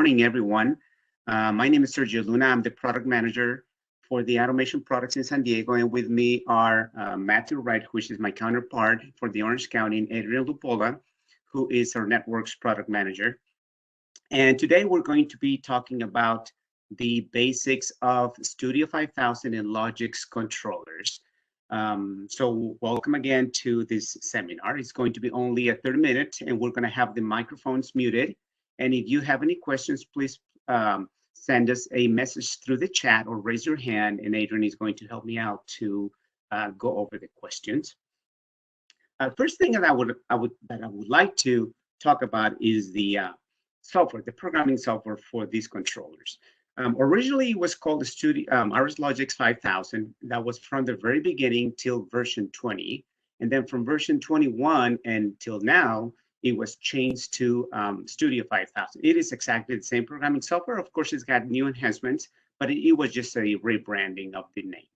morning, everyone. My name is Sergio Luna. I'm the product manager for the automation products in San Diego, and with me are Matthew Wright, which is my counterpart for the Orange County, and Adrian Lupola, who is our networks product manager. And today we're going to be talking about the basics of Studio 5000 and Logix controllers. So welcome again to this seminar. It's going to be only a 30-minute, and we're going to have the microphones muted. And if you have any questions, please send us a message through the chat or raise your hand, and Adrian is going to help me out to go over the questions. First thing that I would like to talk about is the software, the programming software for these controllers. Originally, it was called the Studio Logix 5000. That was from the very beginning till version 20, and then from version 21 until now, it was changed to Studio 5000. It is exactly the same programming software. Of course, it's got new enhancements, but it was just a rebranding of the name.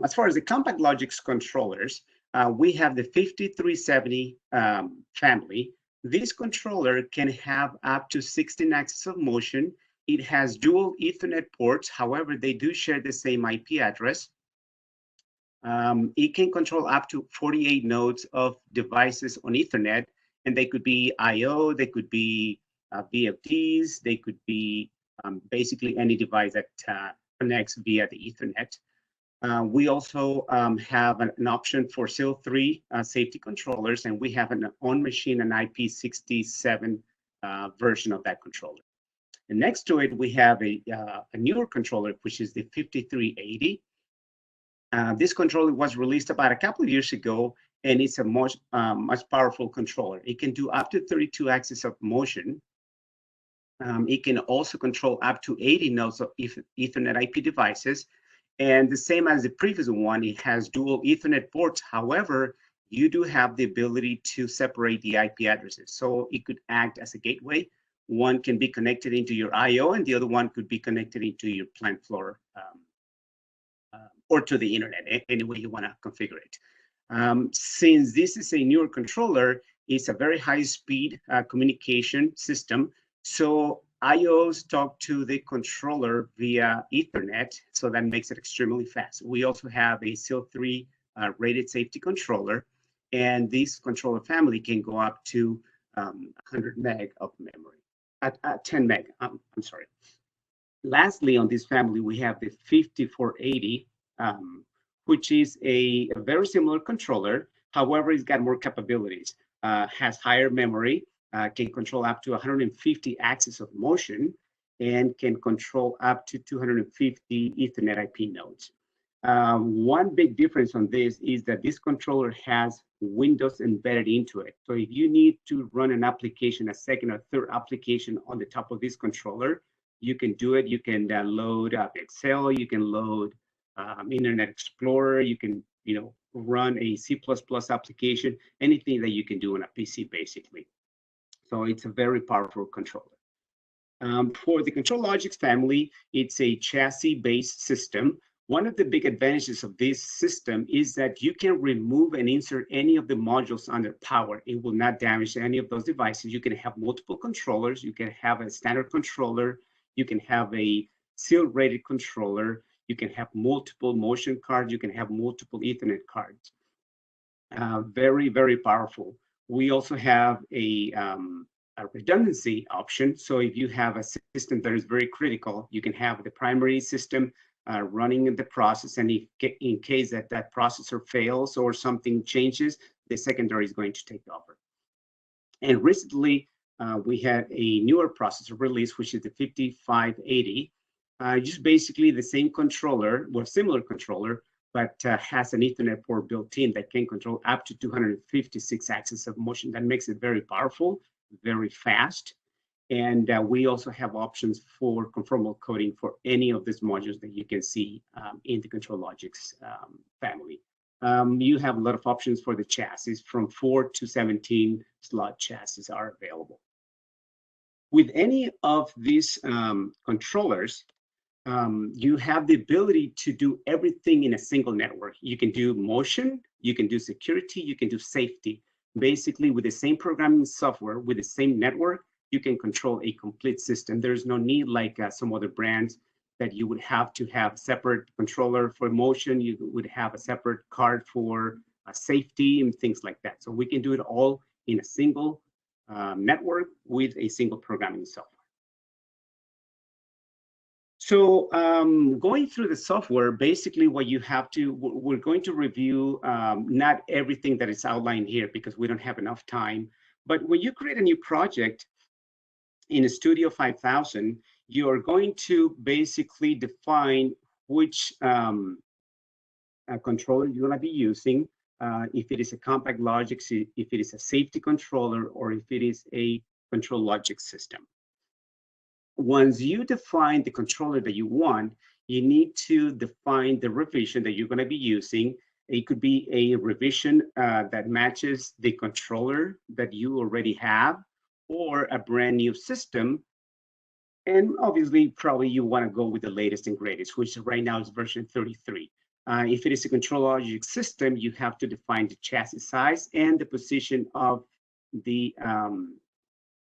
As far as the CompactLogix controllers, we have the 5370 family. This controller can have up to 16 axes of motion. It has dual Ethernet ports. However, they do share the same IP address. It can control up to 48 nodes of devices on Ethernet, and they could be I/O, they could be VFDs, they could be basically any device that connects via the Ethernet. We also have an option for SIL3 safety controllers, and we have an on-machine and IP67 version of that controller. And next to it, we have a newer controller, which is the 5380. This controller was released about a couple of years ago, and it's a much powerful controller. It can do up to 32 axes of motion. It can also control up to 80 nodes of Ethernet IP devices. And the same as the previous one, it has dual Ethernet ports. However, you do have the ability to separate the IP addresses. So it could act as a gateway. One can be connected into your I/O, and the other one could be connected into your plant floor or to the internet, any way you want to configure it. Since this is a newer controller, it's a very high-speed communication system. So I/Os talk to the controller via Ethernet, so that makes it extremely fast. We also have a SIL3 rated safety controller, and this controller family can go up to 100 meg of memory, 10 meg, I'm sorry. Lastly, on this family, we have the 5480, which is a very similar controller. However, it's got more capabilities, has higher memory, can control up to 150 axes of motion, and can control up to 250 Ethernet IP nodes. One big difference on this is that this controller has Windows embedded into it. So if you need to run an application, a second or third application on the top of this controller, you can do it. You can load up Excel, you can load Internet Explorer, you can run a C++ application, anything that you can do on a PC basically. So it's a very powerful controller. For the ControlLogix family, it's a chassis-based system. One of the big advantages of this system is that you can remove and insert any of the modules under power. It will not damage any of those devices. You can have multiple controllers. You can have a standard controller. You can have a SIL-rated controller. You can have multiple motion cards. You can have multiple Ethernet cards. Very, very powerful. We also have a redundancy option. So if you have a system that is very critical, you can have the primary system running in the process, and if in case that processor fails or something changes, the secondary is going to take over. And recently, we had a newer processor release, which is the 5580. Just basically the same controller, or similar controller, but has an Ethernet port built in that can control up to 256 axes of motion. That makes it very powerful, very fast. And we also have options for conformal coding for any of these modules that you can see in the ControlLogix family. You have a lot of options for the chassis, from 4 to 17 slot chassis are available. With any of these controllers, you have the ability to do everything in a single network. You can do motion, you can do security, you can do safety. Basically, with the same programming software, with the same network, you can control a complete system. There's no need like some other brands that you would have to have a separate controller for motion. You would have a separate card for safety and things like that. So we can do it all in a single network with a single programming software. So going through the software, basically what you have to, we're going to review not everything that is outlined here because we don't have enough time, but when you create a new project in a Studio 5000, you are going to basically define which controller you're gonna be using, if it is a CompactLogix, if it is a safety controller, or if it is a ControlLogix system. Once you define the controller that you want, you need to define the revision that you're going to be using. It could be a revision that matches the controller that you already have, or a brand new system. And obviously, probably you want to go with the latest and greatest, which right now is version 33. If it is a ControlLogix system, you have to define the chassis size and the position of the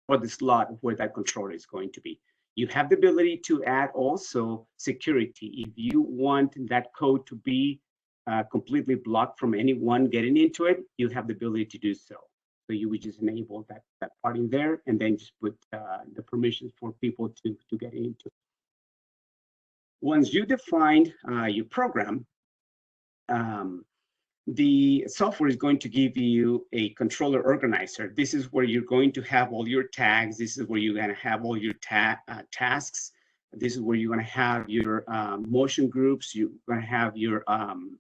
or the slot where that controller is going to be. You have the ability to add also security. If you want that code to be completely blocked from anyone getting into it, you have the ability to do so. So you would just enable that part in there and then just put the permissions for people to get into it. Once you define your program, the software is going to give you a controller organizer. This is where you're going to have all your tags. This is where you're going to have all your tasks. This is where you're going to have your motion groups. You're going to have your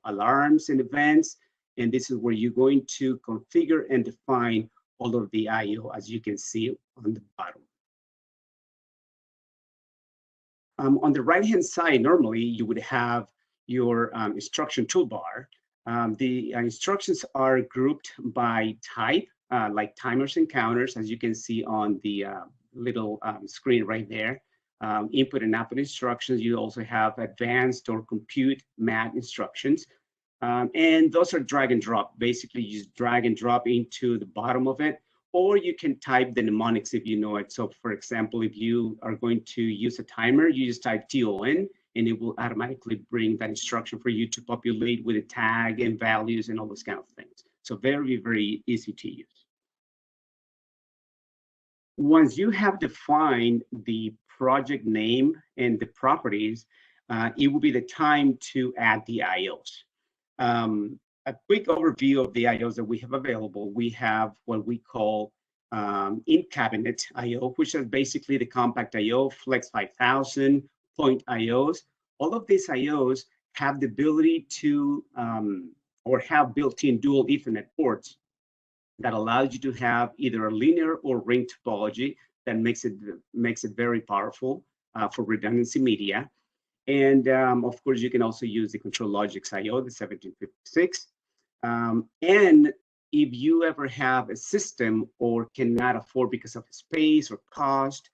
alarms and events. And this is where you're going to configure and define all of the I/O, as you can see on the bottom. On the right-hand side, normally you would have your instruction toolbar. The instructions are grouped by type, like timers and counters, as you can see on the little screen right there. Input and output instructions. You also have advanced or compute math instructions. And those are drag and drop. Basically, you just drag and drop into the bottom of it, or you can type the mnemonics if you know it. So for example, if you are going to use a timer, you just type TON, and it will automatically bring that instruction for you to populate with a tag and values and all those kind of things. So very, very easy to use. Once you have defined the project name and the properties, it will be the time to add the IOs. A quick overview of the IOs that we have available. We have what we call in-cabinet IO, which is basically the compact IO, Flex 5000, point IOs. All of these IOs have the ability to, or have built-in dual Ethernet ports that allows you to have either a linear or ring topology that makes it very powerful for redundancy media. And of course, you can also use the ControlLogix IO, the 1756. And if you ever have a system or cannot afford because of space or cost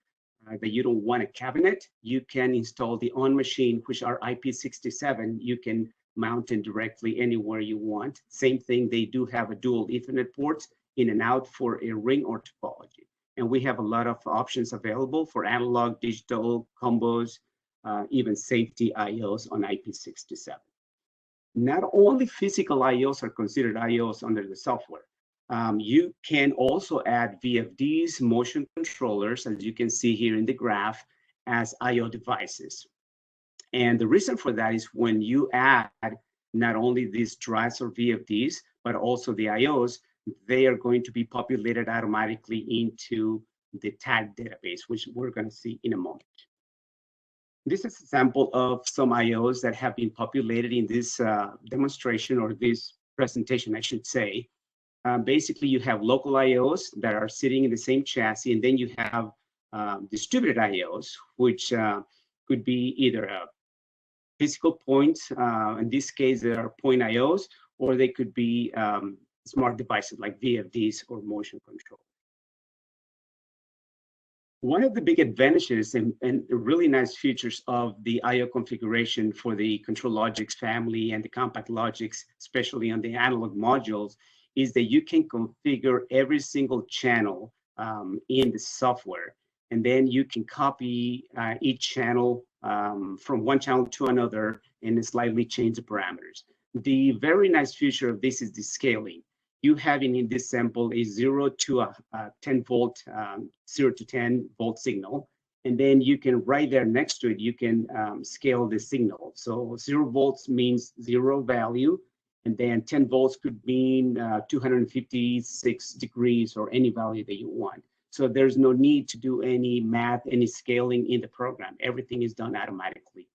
that you don't want a cabinet, you can install the on-machine, which are IP67. You can mount it directly anywhere you want. Same thing, they do have a dual Ethernet ports in and out for a ring or topology. And we have a lot of options available for analog, digital, combos, even safety IOs on IP67. Not only physical IOs are considered IOs under the software. You can also add VFDs, motion controllers, as you can see here in the graph, as IO devices. And the reason for that is when you add not only these drives or VFDs, but also the IOs, they are going to be populated automatically into the tag database, which we're going to see in a moment. This is a sample of some IOs that have been populated in this demonstration, or this presentation, I should say. Basically, you have local IOs that are sitting in the same chassis, and then you have distributed IOs, which could be either a physical point, in this case, there are point IOs, or they could be smart devices like VFDs or motion control. One of the big advantages and really nice features of the IO configuration for the ControlLogix family and the CompactLogix, especially on the analog modules, is that you can configure every single channel in the software. And then you can copy each channel from one channel to another and slightly change the parameters. The very nice feature of this is the scaling. You having in this sample a 0 to a 10 volt, 0 to 10 volt signal. And then you can right there next to it, you can scale the signal. So 0 volts means 0 value. And then 10 volts could mean 256 degrees or any value that you want. So there's no need to do any math, any scaling in the program. Everything is done automatically.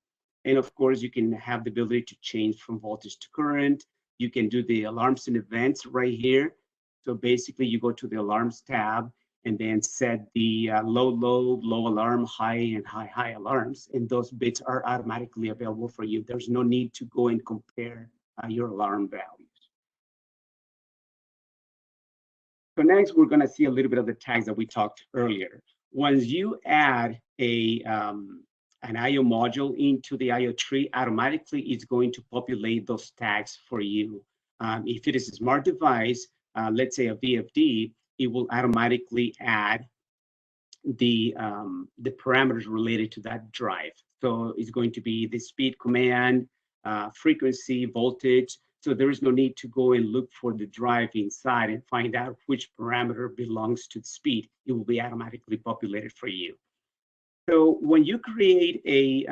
And of course, you can have the ability to change from voltage to current. You can do the alarms and events right here. So basically, you go to the alarms tab and then set the low alarm, high, and high alarms. And those bits are automatically available for you. There's no need to go and compare your alarm values. So next, we're going to see a little bit of the tags that we talked earlier. Once you add an I/O module into the I/O tree, automatically it's going to populate those tags for you. If it is a smart device, let's say a VFD, it will automatically add the parameters related to that drive. So it's going to be the speed command, frequency, voltage. So there is no need to go and look for the drive inside and find out which parameter belongs to the speed. It will be automatically populated for you. So when you create a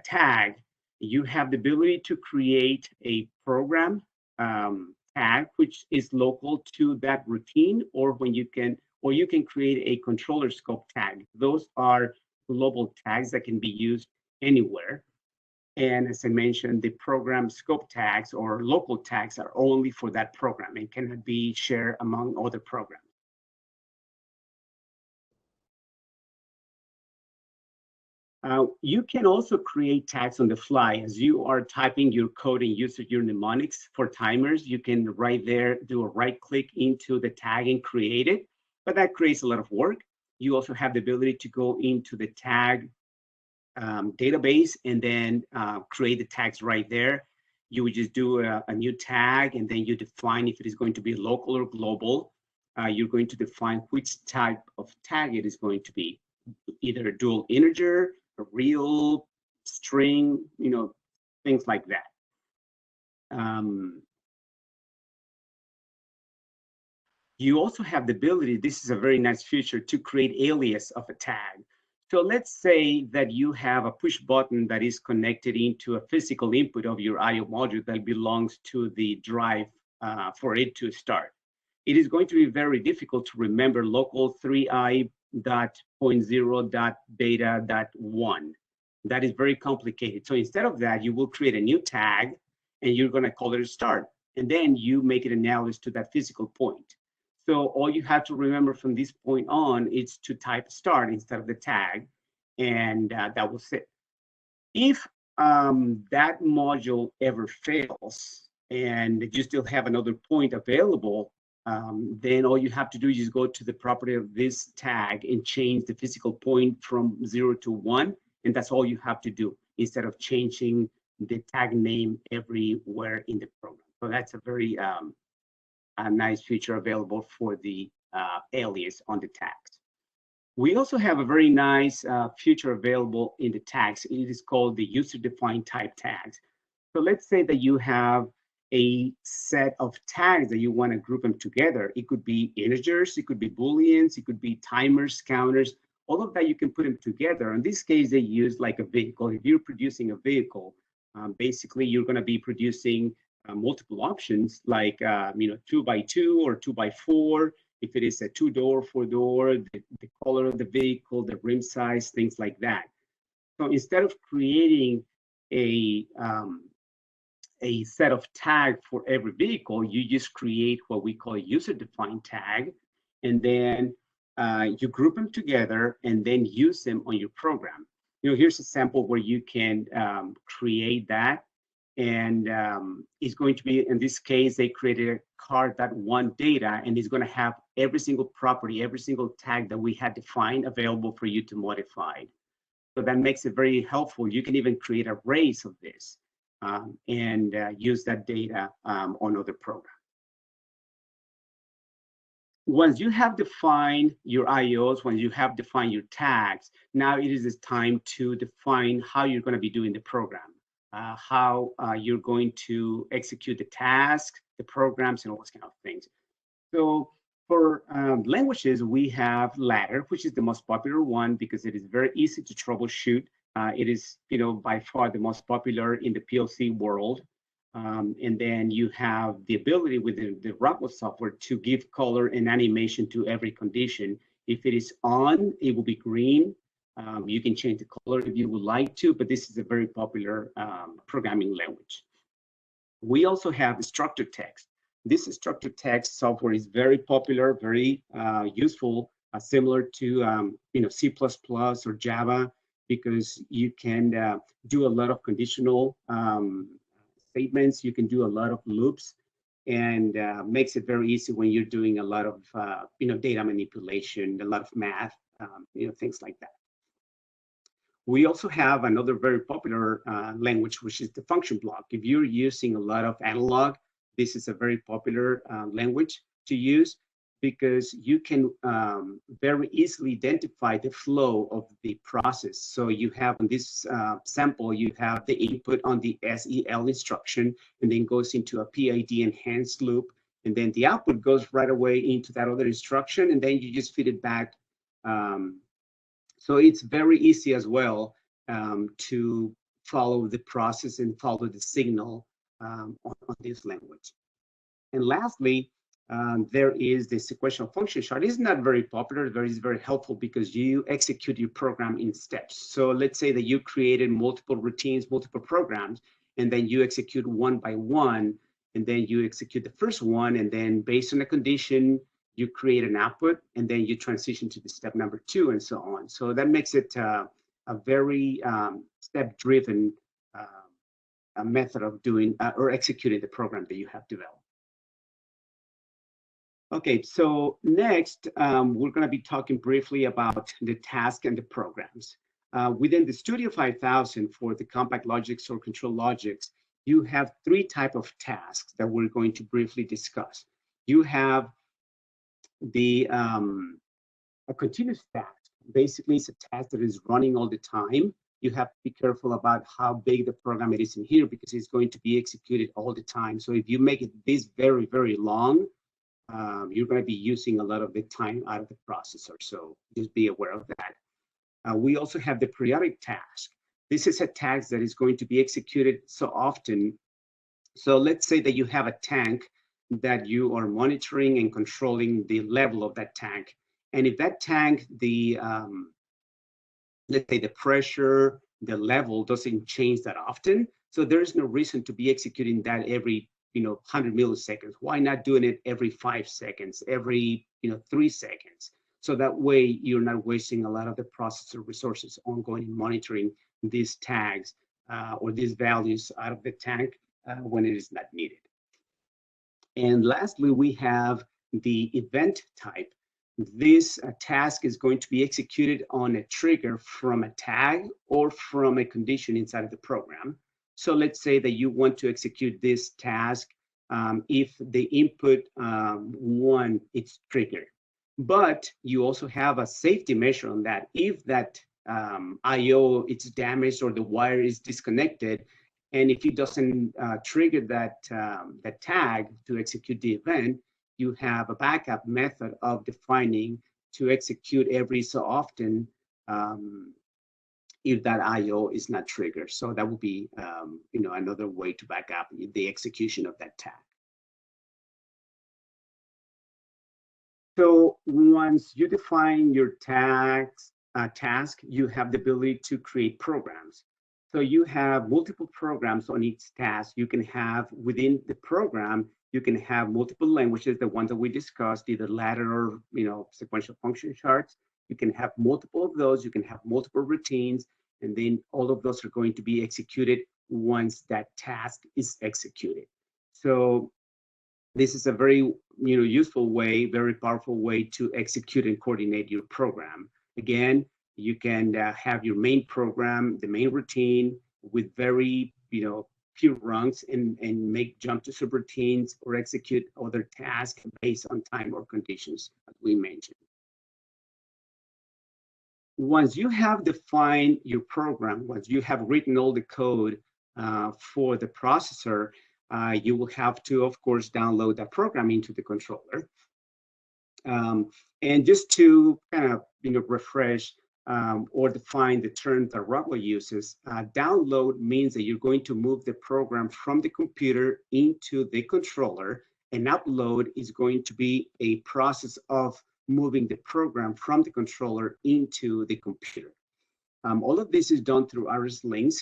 tag, you have the ability to create a program tag, which is local to that routine, or you can create a controller scope tag. Those are global tags that can be used anywhere. And as I mentioned, the program scope tags or local tags are only for that program and cannot be shared among other programs. You can also create tags on the fly as you are typing your code and use your mnemonics for timers. You can right there do a right click into the tag and create it, but that creates a lot of work. You also have the ability to go into the tag database and then create the tags right there. You would just do a new tag and then you define if it is going to be local or global. You're going to define which type of tag it is going to be, either a dual integer, a real, string, things like that. You also have the ability, this is a very nice feature, to create alias of a tag. So let's say that you have a push button that is connected into a physical input of your I/O module that belongs to the drive for it to start. It is going to be very difficult to remember local 3i.0.data.1. That is very complicated. So instead of that, you will create a new tag and you're going to call it start. And then you make it analogous to that physical point. So all you have to remember from this point on is to type start instead of the tag, and that was it. If that module ever fails and you still have another point available, then all you have to do is just go to the property of this tag and change the physical point from 0 to 1, and that's all you have to do instead of changing the tag name everywhere in the program. So that's a very a nice feature available for the alias on the tags. We also have a very nice feature available in the tags. It is called the user-defined type tags. So let's say that you have a set of tags that you want to group them together. It could be integers, it could be booleans, it could be timers, counters, all of that you can put them together. In this case, they use like a vehicle. If you're producing a vehicle, basically you're going to be producing multiple options like 2x2 or 2x4. If it is a 2-door, 4-door, the color of the vehicle, the rim size, things like that. So instead of creating a set of tags for every vehicle, you just create what we call a user-defined tag, and then you group them together and then use them on your program. Here's a sample where you can create that. And it's going to be, in this case, they created a card.1 data, and it's going to have every single property, every single tag that we had defined available for you to modify. So that makes it very helpful. You can even create arrays of this and use that data on other programs. once you have defined your IOs, when you have defined your tags, now it is time to define how you're going to be doing the program, how you're going to execute the tasks, the programs, and all those kind of things. So for languages, we have Ladder, which is the most popular one because it is very easy to troubleshoot. It is, by far the most popular in the PLC world. And then you have the ability within the Rockwell software to give color and animation to every condition. If it is on, it will be green. You can change the color if you would like to, but this is a very popular programming language. We also have structured text. This structured text software is very popular, very useful, similar to C++ or Java, because you can do a lot of conditional statements. You can do a lot of loops, and makes it very easy when you're doing a lot of data manipulation, a lot of math, things like that. We also have another very popular language, which is the function block. If you're using a lot of analog, this is a very popular language to use because you can very easily identify the flow of the process. So you have on this sample, you have the input on the SEL instruction, and then goes into a PID enhanced loop. And then the output goes right away into that other instruction, and then you just feed it back. So it's very easy as well to follow the process and follow the signal on this language. And lastly, there is the sequential function chart. It's not very popular, but it's very helpful because you execute your program in steps. So let's say that you created multiple routines, multiple programs, and then you execute one by one, and then you execute the first one, and then based on the condition, you create an output, and then you transition to the step number 2, and so on. So that makes it a very step-driven method of doing or executing the program that you have developed. Okay, so next, we're going to be talking briefly about the task and the programs. Within the Studio 5000 for the CompactLogix or ControlLogix, you have 3 types of tasks that we're going to briefly discuss. You have the a continuous task. Basically, it's a task that is running all the time. You have to be careful about how big the program it is in here because it's going to be executed all the time. So if you make it this very, very long, you're going to be using a lot of the time out of the processor. So just be aware of that. We also have the periodic task. This is a task that is going to be executed so often. So let's say that you have a tank that you are monitoring and controlling the level of that tank. And if that tank, let's say the pressure, the level doesn't change that often, so there's no reason to be executing that every 100 milliseconds. Why not doing it every 5 seconds, every 3 seconds? So that way you're not wasting a lot of the processor resources ongoing and monitoring these tags or these values out of the tank when it is not needed. And lastly, we have the event type. This task is going to be executed on a trigger from a tag or from a condition inside of the program. So let's say that you want to execute this task if the input 1 is triggered. But you also have a safety measure on that. If that IO is damaged or the wire is disconnected, and if it doesn't trigger that tag to execute the event, you have a backup method of defining to execute every so often if that IO is not triggered. So that would be another way to back up the execution of that tag. So once you define your task, you have the ability to create programs. So you have multiple programs on each task. You can have within the program, you can have multiple languages, the ones that we discussed, either ladder or sequential function charts. You can have multiple of those. You can have multiple routines, and then all of those are going to be executed once that task is executed. So this is a very useful way, very powerful way to execute and coordinate your program. Again, you can have your main program, the main routine with very few rungs and make jump to subroutines or execute other tasks based on time or conditions, as we mentioned. Once you have defined your program, once you have written all the code for the processor, you will have to, of course, download that program into the controller. And just to kind of refresh or define the term that Rockwell uses, download means that you're going to move the program from the computer into the controller, and upload is going to be a process of moving the program from the controller into the computer. All of this is done through RS links.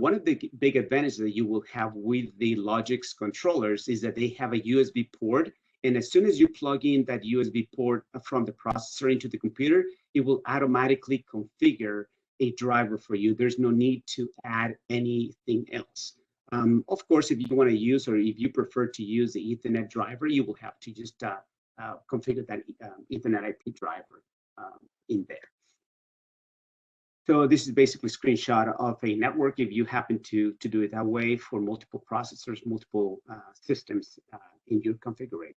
One of the big advantages that you will have with the Logix controllers is that they have a USB port. And as soon as you plug in that USB port from the processor into the computer, it will automatically configure a driver for you. There's no need to add anything else. Of course, if you want to use, or if you prefer to use the Ethernet driver, you will have to just configure that Ethernet IP driver in there. So this is basically a screenshot of a network if you happen to do it that way for multiple processors, multiple systems in your configuration.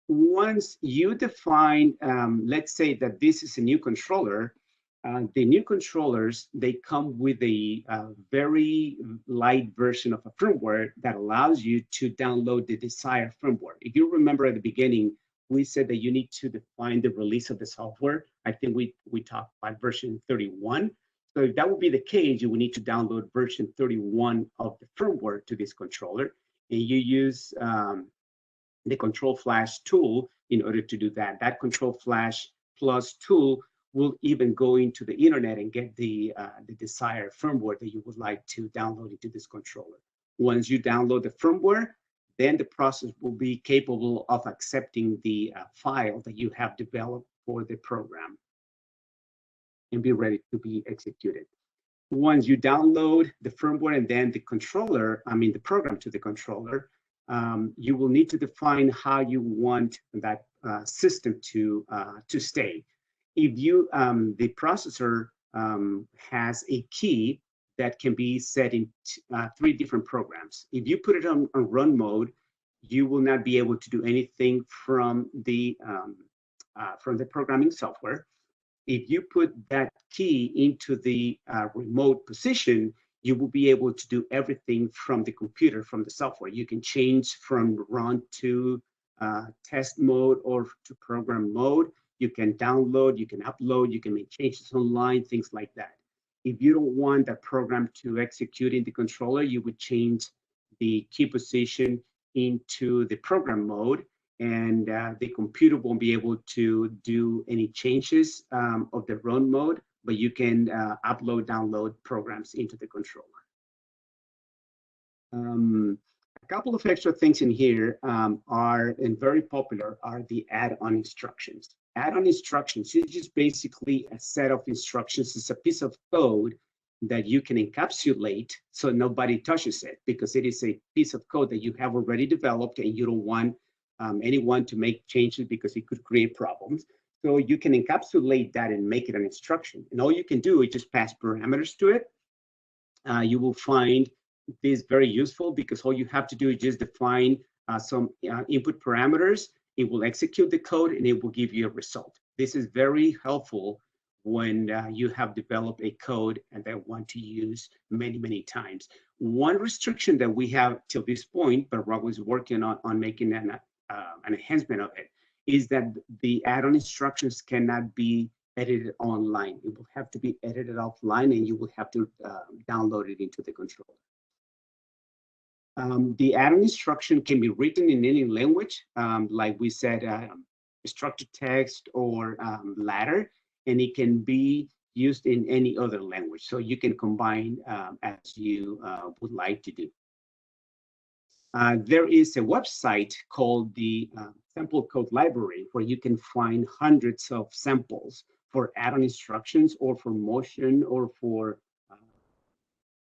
Once you define, let's say that this is a new controller, the new controllers, they come with a very light version of a firmware that allows you to download the desired firmware. If you remember at the beginning, we said that you need to define the release of the software. I think we talked about version 31. So if that would be the case, you would need to download version 31 of the firmware to this controller, and you use the Control Flash tool in order to do that. That Control Flash Plus tool will even go into the internet and get the desired firmware that you would like to download into this controller. Once you download the firmware, then the process will be capable of accepting the file that you have developed for the program and be ready to be executed. Once you download the firmware and then the controller, the program to the controller, you will need to define how you want that system to stay. If you, the processor has a key that can be set in 3 different programs. If you put it on run mode, you will not be able to do anything from the programming software. If you put that key into the remote position, you will be able to do everything from the computer, from the software. You can change from run to test mode or to program mode. You can download, you can upload, you can make changes online, things like that. If you don't want that program to execute in the controller, you would change the key position into the program mode, and the computer won't be able to do any changes of the run mode, but you can upload, download programs into the controller. A couple of extra things in here are, and very popular, are the add-on instructions. Add-on instructions is just basically a set of instructions. It's a piece of code that you can encapsulate so nobody touches it, because it is a piece of code that you have already developed and you don't want anyone to make changes because it could create problems. So you can encapsulate that and make it an instruction. And all you can do is just pass parameters to it. You will find this very useful because all you have to do is just define some input parameters. It will execute the code and it will give you a result. This is very helpful when you have developed a code and that want to use many, many times. One restriction that we have till this point, but Rob was working on making an enhancement of it, is that the add-on instructions cannot be edited online. It will have to be edited offline, and you will have to download it into the controller. The add-on instruction can be written in any language, like we said, structured text or ladder, and it can be used in any other language. So you can combine as you would like to do. There is a website called the Sample Code Library where you can find hundreds of samples for add-on instructions or for motion or for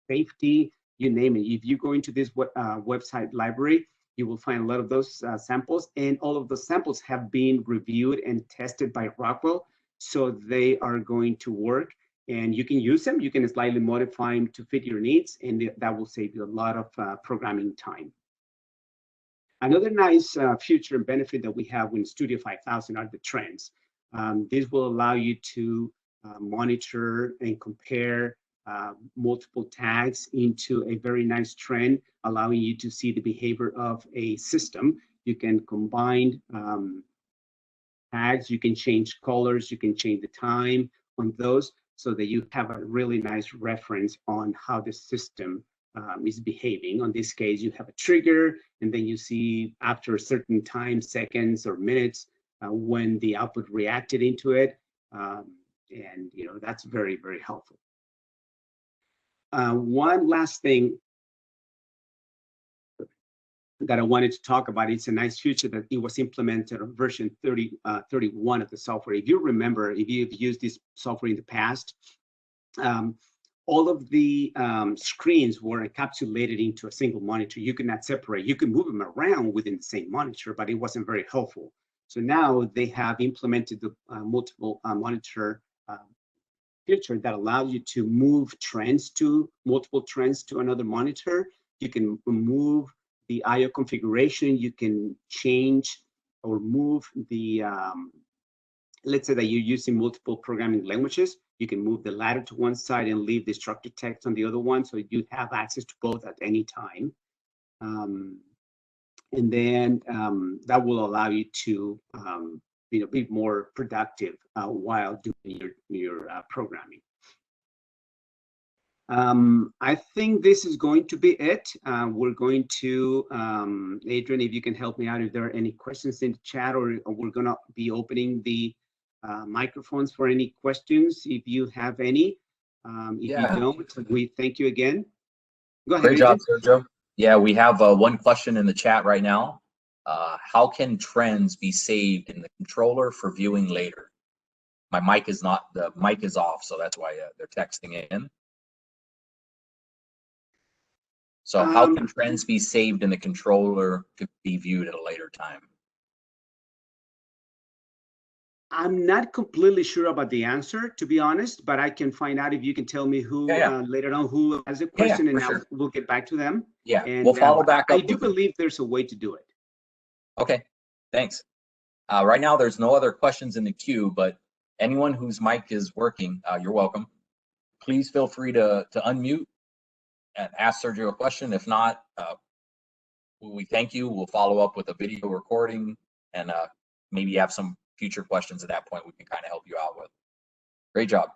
safety, you name it. If you go into this website library, you will find a lot of those samples, and all of the samples have been reviewed and tested by Rockwell, so they are going to work. and you can use them. You can slightly modify them to fit your needs, and that will save you a lot of programming time. Another nice feature and benefit that we have in Studio 5000 are the trends. This will allow you to monitor and compare multiple tags into a very nice trend, allowing you to see the behavior of a system. You can combine tags, you can change colors, you can change the time on those so that you have a really nice reference on how the system is behaving. On this case, you have a trigger, and then you see after a certain time, seconds or minutes, when the output reacted into it. And that's very, very helpful. One last thing that I wanted to talk about, it's a nice feature that it was implemented on version 31 of the software. If you remember, if you've used this software in the past, all of the screens were encapsulated into a single monitor. You could not separate. You could move them around within the same monitor, but it wasn't very helpful. So now they have implemented the multiple monitor feature that allows you to move multiple trends to another monitor. You can move the I/O configuration. You can change or move the, let's say that you're using multiple programming languages. You can move the ladder to one side and leave the structured text on the other one, so you have access to both at any time. And then that will allow you to be more productive while doing your programming. I think this is going to be it. We're going to, Adrian, if you can help me out, if there are any questions in the chat, or we're going to be opening the microphones for any questions if you have any. If you don't, we thank you again. Go ahead. Great job, Sergio. Yeah, we have one question in the chat right now. How can trends be saved in the controller for viewing later? My mic is not, the mic is off, so that's why they're texting in. So how can trends be saved in the controller to be viewed at a later time? I'm not completely sure about the answer, to be honest, but I can find out if you can tell me who later on who has a question, and now we'll get back to them. Yeah, and we'll follow back up. I do believe there's a way to do it. Okay, thanks. Right now, there's no other questions in the queue, but anyone whose mic is working, you're welcome. Please feel free to unmute and ask Sergio a question. If not, we thank you. We'll follow up with a video recording, and maybe have some future questions at that point we can kind of help you out with. Great job.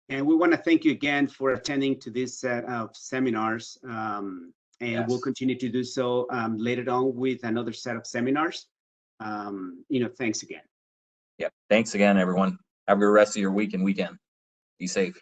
And we want to thank you again for attending to this set of seminars. And we'll continue to do so later on with another set of seminars. Thanks again. Yep. Thanks again, everyone. Have a good rest of your week and weekend. Be safe.